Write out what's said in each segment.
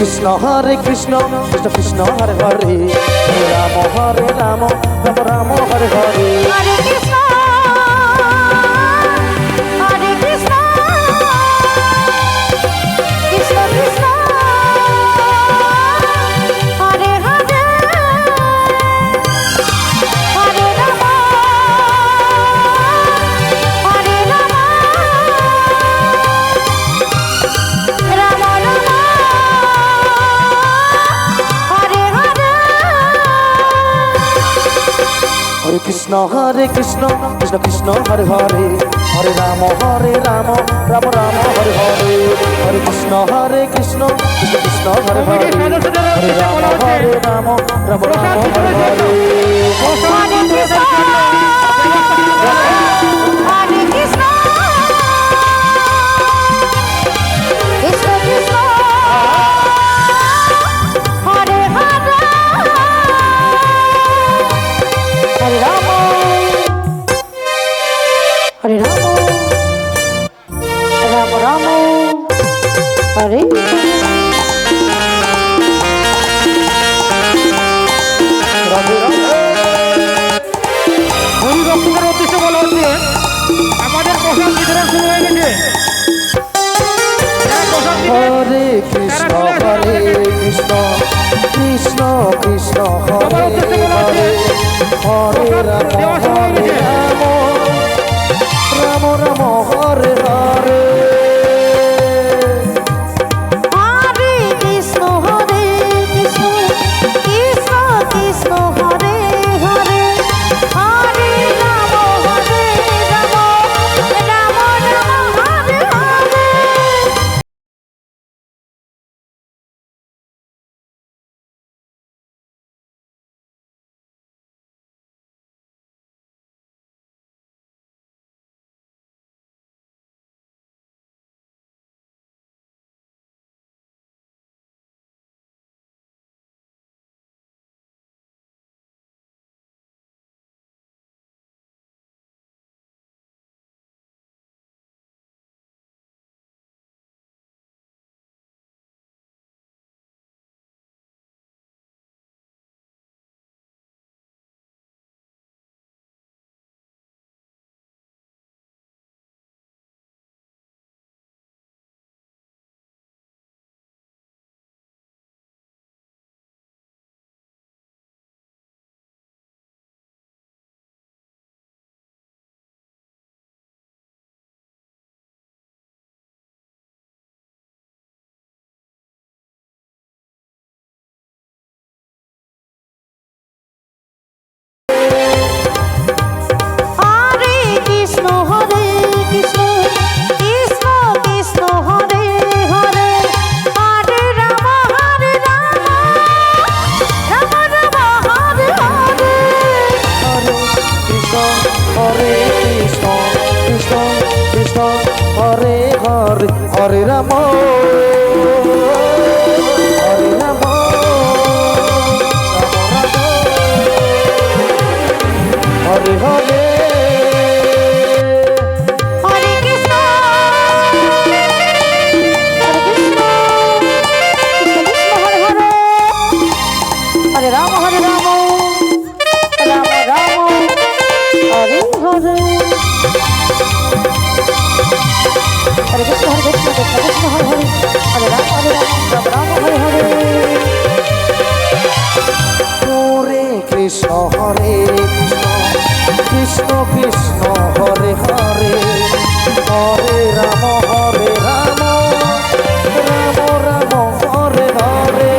কৃষ্ণ কৃষ্ণ কৃষ্ণ হরে হরে রাম রাম রাম হরে হরে হরে কৃষ্ণ হরে কৃষ্ণ কৃষ্ণ কৃষ্ণ হরে হরে হরে রাম হরে রাম রাম রাম হরে হরে হরে কৃষ্ণ কৃষ্ণ কৃষ্ণ হরে হরে হরে রাম রাম রাম হরে হরে হরে কৃষ্ণ কৃষ্ণ কৃষ্ণ হরে হরে হরে রাম রাম রাম হরে হরে হরে কৃষ্ণ হরে কৃষ্ণ কৃষ্ণ কৃষ্ণ হরে হরে হরে রাম হরে রাম রাম রাম হরে হরিভক্তদের উদ্দেশ্যে বলা হচ্ছে আমাদের প্রসাদ বিতরণ শুরু হয়ে গেছে। যারা প্রসাদ দিবেন হরে কৃষ্ণ কৃষ্ণ কৃষ্ণ কৃষ্ণ হরে হরে হরে রাম হরে রাম রাম রাম হরে হরে হরে কৃষ্ণ কৃষ্ণ কৃষ্ণ কৃষ্ণ হরে হরে হরে রাম রাম রাম হরে হরে হরে কৃষ্ণ কৃষ্ণ কৃষ্ণ কৃষ্ণ হরে হরে হরে রাম রাম রাম হরে হরে হরে কৃষ্ণ কৃষ্ণ কৃষ্ণ হরে হরে হরে রাম হরে রাম রাম রাম হরে হরে হরে কৃষ্ণ কৃষ্ণ কৃষ্ণ হরে হরে হরে রাম রাম রাম হরে হরে হরে কৃষ্ণ কৃষ্ণ কৃষ্ণ হরে হরে হরে রাম রাম হরে হরে হরে কৃষ্ণ কৃষ্ণ কৃষ্ণ হরে হরে হরে রাম রাম রাম হরে হরে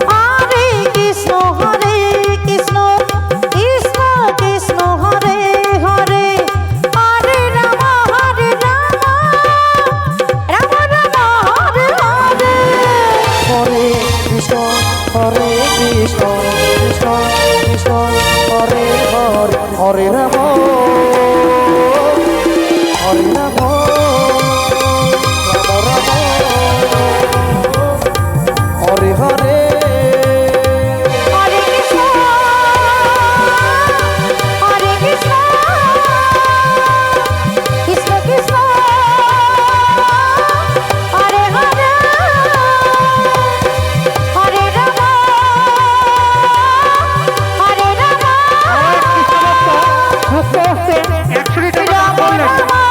হরে কৃষ্ণ কৃষ্ণ কৃষ্ণ কৃষ্ণ হরে হরে হরে রাম রাম রাম হরে হরে হরে কৃষ্ণ কৃষ্ণ কৃষ্ণ কৃষ্ণ হরে হরে হরে রাম হরে রাম রাম হরে হরে হরে কৃষ্ণ কৃষ্ণ কৃষ্ণ হরে হরে ভক্ত হস্তে 100 টাকা দান করলেন।